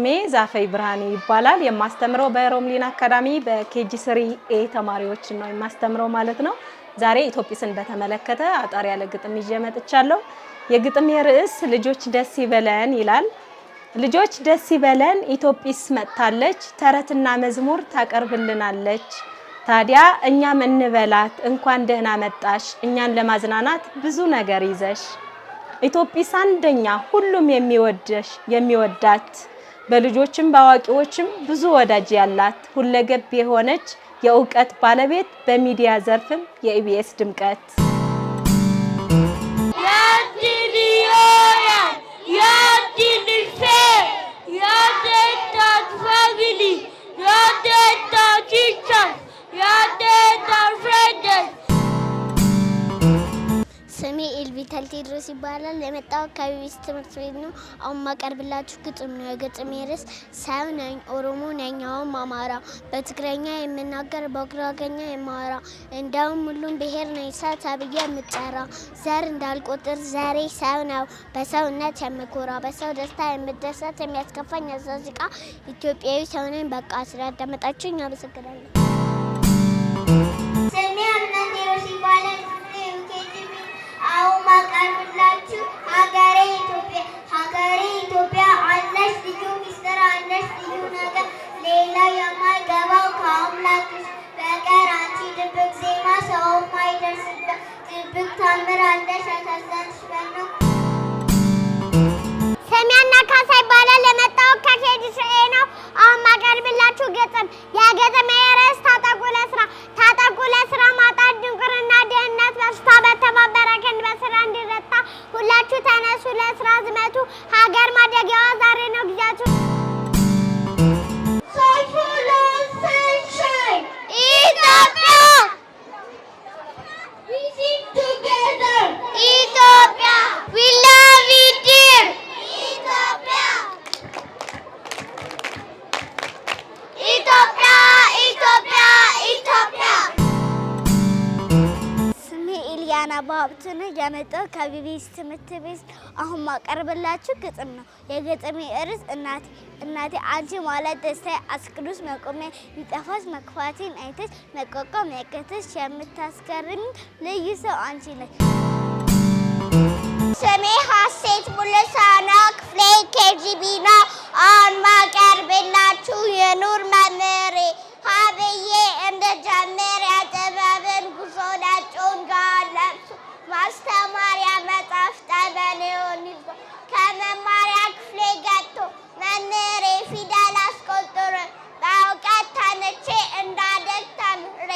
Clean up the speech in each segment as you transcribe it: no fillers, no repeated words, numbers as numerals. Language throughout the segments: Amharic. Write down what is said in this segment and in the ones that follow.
ስሜ ዛፈይ ብርሃኔ ይባላል። የማስተምረው በሮምሊን አካዳሚ በኬጂ3ኤ ተማሪዎች ነው የማስተምረው ማለት ነው። ዛሬ ኢትዮጲስን በተመለከተ አጣር ያለ ግጥም ይዤ መጥቻለሁ። የግጥሜ ርዕስ ልጆች ደስ ይበለን ይላል። ልጆች ደስ ይበለን ኢትዮጲስ መጥታለች፣ ተረትና መዝሙር ታቀርብልናለች። ታዲያ እኛም እንበላት እንኳን ደህና መጣሽ፣ እኛን ለማዝናናት ብዙ ነገር ይዘሽ። ኢትዮጲስ አንደኛ ሁሉም የሚወዳት፣ በልጆችም በአዋቂዎችም ብዙ ወዳጅ ያላት፣ ሁለገብ የሆነች የእውቀት ባለቤት፣ በሚዲያ ዘርፍም የኢቢኤስ ድምቀት። ስሜ ኤልቪታል ቴድሮስ ይባላል። የመጣው ከቢቢሲ ትምህርት ቤት ነው። አሁን ማቀርብላችሁ ግጥም ነው። የግጥሜ ርዕስ ሰው ነኝ ኦሮሞ ነኝ አሁን አማራ፣ በትግረኛ የምናገር በጉራጌኛ የማወራ፣ እንደውም ሁሉም ብሔር ነኝ ሰው ተብዬ የምጠራ፣ ዘር እንዳልቆጥር ዘሬ ሰው ነው በሰውነት የምኮራ፣ በሰው ደስታ የምደሰት የሚያስከፋኝ አዛዝቃ፣ ኢትዮጵያዊ ሰው ነኝ በቃ። ስላዳመጣችሁኝ አመሰግናለሁ። ስሜ አምናቴሮስ ይባላል። አሁን ማቀርብላችሁ ሀገሬ ኢትዮጵያ አለሽ ልዩ ሚስጥር አለሽ ልዩ ነገር ሌላ የማይገባው ከአምላክሽ በቀር አንቺ ድብቅ ዜማ ሰው ማይደርስበት ድብቅ ታምር አለሽ ያሳዘንሽ በነው። ስሜ አና ካሳ ይባላል። የመጣው ከኬጂ3ኤ ነው። አሁን ማቀርብላችሁ ግጥም የግጥሜ ርዕስ ታጠቁ ለስራ። ታጠቁ ለስራ ማጣት ድንቁርና ድህነት በሽታ በተባበረ ክንድ በስራ እንዲረታ ሁላችሁ ተነሱ ለስራ ዝመቱ፣ ሀገር ማደጊያዋ ዛሬ ነው ጊዜያችሁ። ባብቱን ያመጣው ከቢቢሲ ትምህርት ቤት። አሁን ማቀርብላችሁ ግጥም ነው። የግጥሜ ርዕስ እናቴ አንቺ ማለት ደስታዬ አስቅዱስ መቆሚያ፣ ቢጠፋሽ መክፋቴን አይተሽ መቋቋም ያቀተሽ የምታስገርሚ ልዩ ሰው አንቺ ነሽ። ስሜ ሀሴት ሙሉሳና ክፍሌ ኬጂቢ ነው። አሁን ማቀርብላችሁ የኑር መምህሬ ሀብዬ እንደጀመር ያጥበብን ጉዞ ነጩን ጋለብሱ ማስተማሪያ መጽሐፍ ጠበኔውን ይዞ ከመማሪያ ክፍሌ ገብቶ መምህሬ ፊደል አስቆጥሮ በእውቀት ተንቼ እንዳደግ ተምሬ።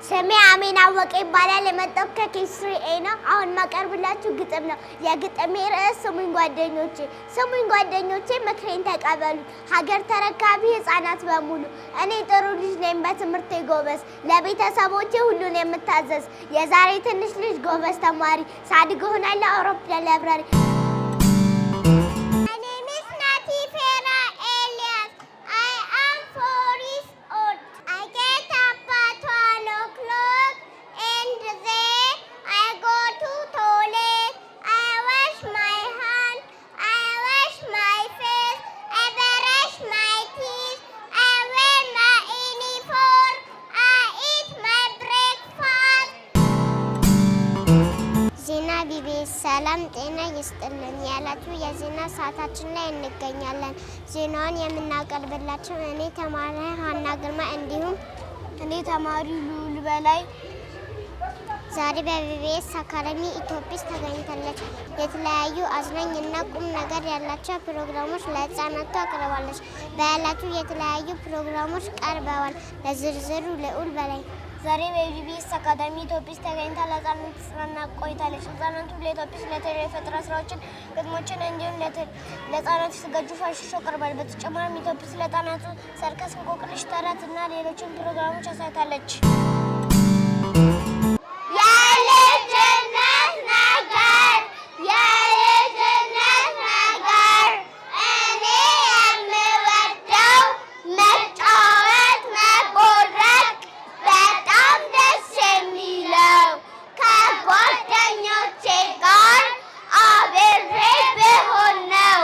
ስሜ አሜን አወቀ ይባላል። የመጣው ከኬጂ3ኤ ነው። አሁን ማቀርብላችሁ ግጥም ነው። የግጥሜ ርዕስ ስሙኝ ጓደኞቼ። ስሙኝ ጓደኞቼ ምክሬን ተቀበሉ፣ ሀገር ተረካቢ ህፃናት በሙሉ። እኔ ጥሩ ልጅ ነኝ በትምህርቴ ጎበዝ፣ ለቤተሰቦቼ ሁሉን የምታዘዝ፣ የዛሬ ትንሽ ልጅ ጎበዝ ተማሪ፣ ሳድግ እሆናለሁ አውሮፕላን አብራሪ። ሰላም ጤና ይስጥልን ያላችሁ የዜና ሰዓታችን ላይ እንገኛለን። ዜናውን የምናቀርብላችሁ እኔ ተማሪ ሀና ግርማ እንዲሁም እኔ ተማሪ ሉል በላይ። ዛሬ በቢቢኤስ አካዳሚ ኢትዮጲስ ተገኝታለች። የተለያዩ አዝናኝ እና ቁም ነገር ያላቸው ፕሮግራሞች ለህፃናቱ አቅርባለች። በያላችሁ የተለያዩ ፕሮግራሞች ቀርበዋል። ለዝርዝሩ ልዑል በላይ። ዛሬ በቢቢኤስ አካዳሚ ኢትዮጲስ ተገኝታ ለህፃናት ስራና ቆይታለች። ህፃናቱ ለኢትዮጲስ ለተለያዩ የፈጠራ ስራዎችን፣ ግጥሞችን እንዲሁም ለህፃናት የተዘጋጁ ፋሽን ሾው ቀርቧል። በተጨማሪም ኢትዮጲስ ለህፃናቱ ሰርከስ፣ እንቆቅልሽ፣ ተረት እና ሌሎችን ፕሮግራሞች አሳይታለች። ጓደኞቼ ጋር አብሬ ብሆን ነው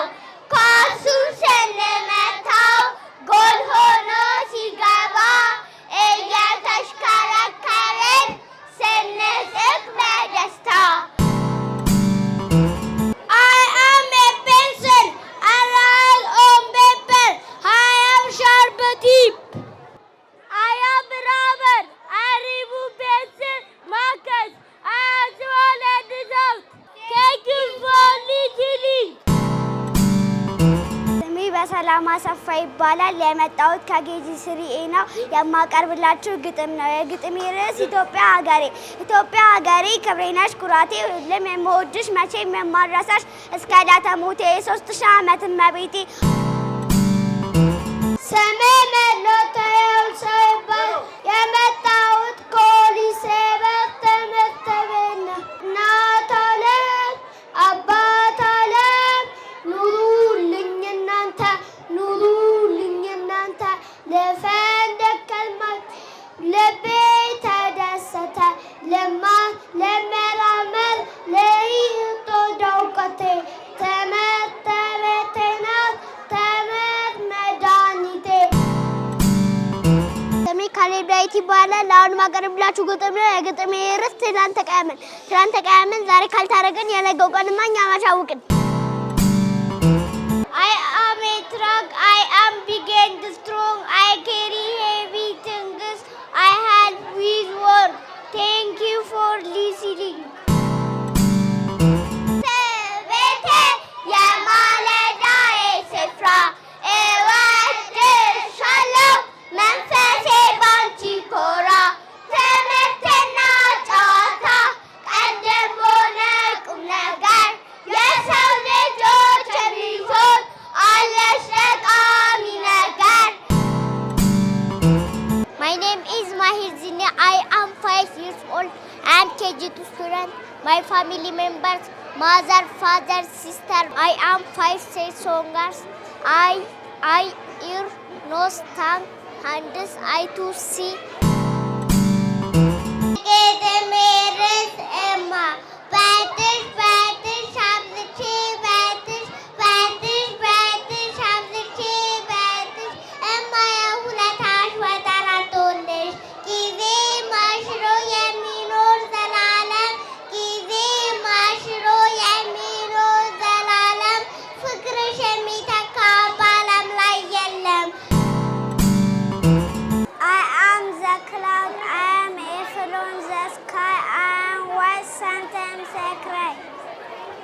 ይባላል። የመጣሁት ከኬጂ 3 ነው። የማቀርብላችሁ ግጥም ነው። የግጥሜ ርዕስ ኢትዮጵያ ሀገሬ። ኢትዮጵያ ሀገሬ ክብሬ ነሽ ኩራቴ፣ ሁሌም የምወድሽ መቼም የማልረሳሽ እስከ ዕለተ ሞቴ የ3000 ዓመት እመቤቴ። ስሜ መለታየው ሰው ይባላል። የመጣሁት ከወሊሴ ትምህርት ቤት ነው። እናት ዓለም አባት ዓለም ኑሩልኝ እናንተ ኑሩልኝ እናንተ ለፈንደከልማት ልቤ ተደሰተ ለመራመር ለይቶ ዳውቀቴ ትምህርት ቤቴ ናት ትምህርት መድኃኒቴ። ስሜ ካሌብ ዳዊት ይባላል። አሁን ማቀርብላችሁ ግጥም ነው። የግጥሜ ርዕስ ትናንት ተቀያየምን። ትናንት ተቀያየምን ዛሬ ካልታረቅን የነገው ቀንማ እኛ ማሻውቅን። I am a truck, I am big and strong, I carry heavy things, I help with work. Thank you for listening. ቤቴ የማለዳዬ ስፍራ እወድሻለሁ መንፈሴ ባንቺ ኮራ ትምህርትና ጨዋታ ቀደም ሆነ ቁም ነገር የሰው ልጆች የሚሆን አለሽ ጠቃሚ ነገር። My name is Mahir Zine. I am 5 years old. I am KG2 student. My family members, mother, father, sister. I am 5 songers. I ear, nose, tongue, hands, eye to see.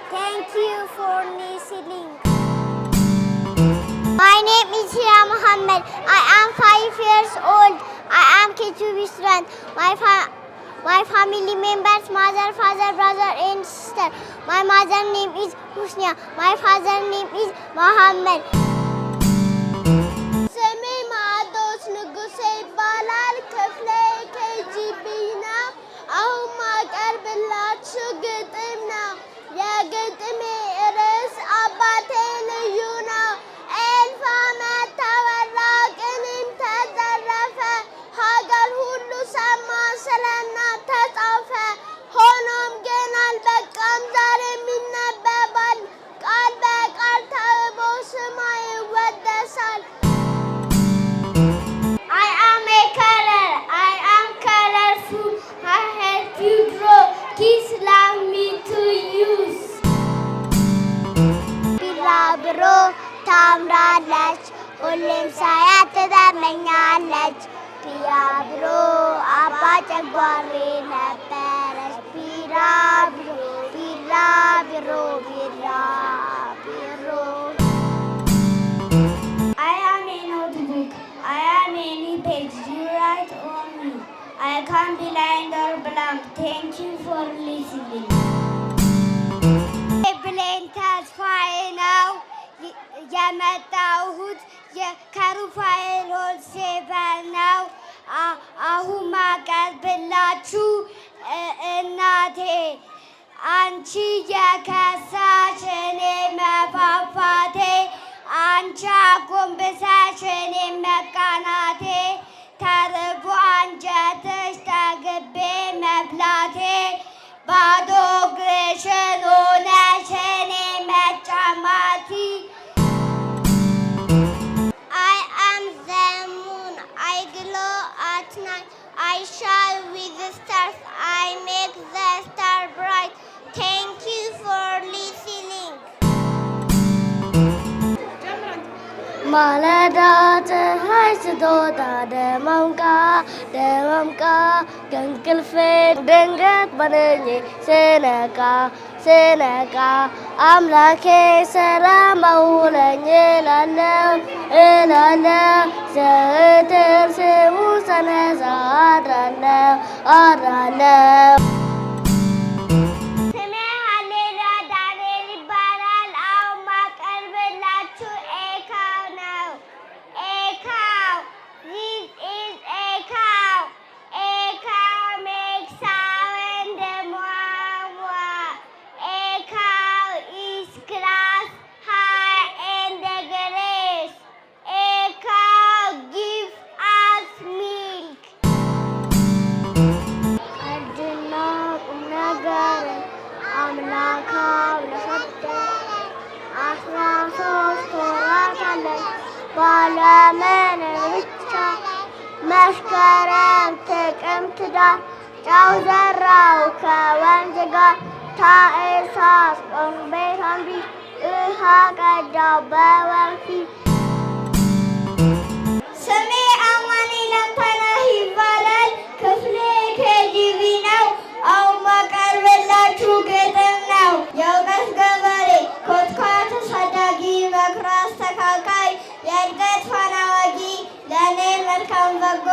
Thank you for listening. My name is Hira Muhammad. I am 5 years old. I am KG2 student. My family members, mother, father, brother and sister. My mother name is Husnia. My father name is Muhammad. ስሜ ማዶስ ንጉሴ ይባላል። ክፍሌ KGB ነው። አሁን ማቀርብላችሁ ግጥም ነው። የግጥሜ ርዕስ አባቴ ልዩ ነው። እልፍ ዓመት ተወራ ቅኔም ተዘረፈ፣ ሀገር ሁሉ ሰማ ስለ እናት ተጻፈ። ሆኖም ግን አልበቃም ዛሬም ይነበባል፣ ቃል በቃል ተውቦ ስሟ ይወደሳል። I am a color, I am colorful, I help you draw, kids love me to use. ቢራብሮ ታምራለች ሁሌም ሳያት ትመኛለች። ቢራብሮ አባ ጨጓሬ ነበረች። ቢራብሮ ቢራብሮ ቢራብሮ። I am a notebook, I am any page you write on me. I can't be blind or blank. Thank you for listening. ብሌን ተስፋዬ ነው የመጣሁት ከሩፋኤል ሆልሴቨር ነው። አሁን ማቀርብላችሁ እናቴ አንቺ የከሳሽ እኔ መፋፋቴ፣ አንቺ አጎንብሰሽ እኔ መቃናቴ፣ ተርቦ አንጀትሽ ጠግቤ መብላቴ፣ ባዶ እግርሽን ሆነሽ እኔ መጫማቲ። I am the moon, I glow at night, I shine with the stars, I make the star bright. Thank you for listening. ማለዳ ፀሐይ ስትወጣ ደማምቃ ከእንቅልፌ ድንገት ባነኜ ስነቃ ስነቃ አምላኬ ሰላም አውለኝ እላለሁ ዘወትር ስሙ ሳነሳ አድራለሁ። ስሜ ሃሌሉያ ዳንኤል ይባላል። አሁን ማቀርብላችሁ ኤካው ነው። ኤካው this is ኤካው ኤካው makes sound mwa. ኤካው is class high and grace. ኤካው gives us milk. ቀልድና ቁም ነገርን አምላካው ለሰጠን 13 ወራት አለን ባለምን ብቻ መስከረም ጥቅምት ዳር ጨው ዘራው ከወንዝ ጋር ታኅሳስ ጾም ቤት ውሃ ቀዳው በወንፊት። ስሜ አማኑኤል አንተነህ ይባላል። ክፍሌ ኬጂቢ ነው። አሁን ማቀርብላችሁ ግጥም ነው። የእውቀት ገበሬ ኮትኳት አሳዳጊ መክሮ አስተካካይ የእድገት ፋና ወጊ ለእኔ መልካም በጎ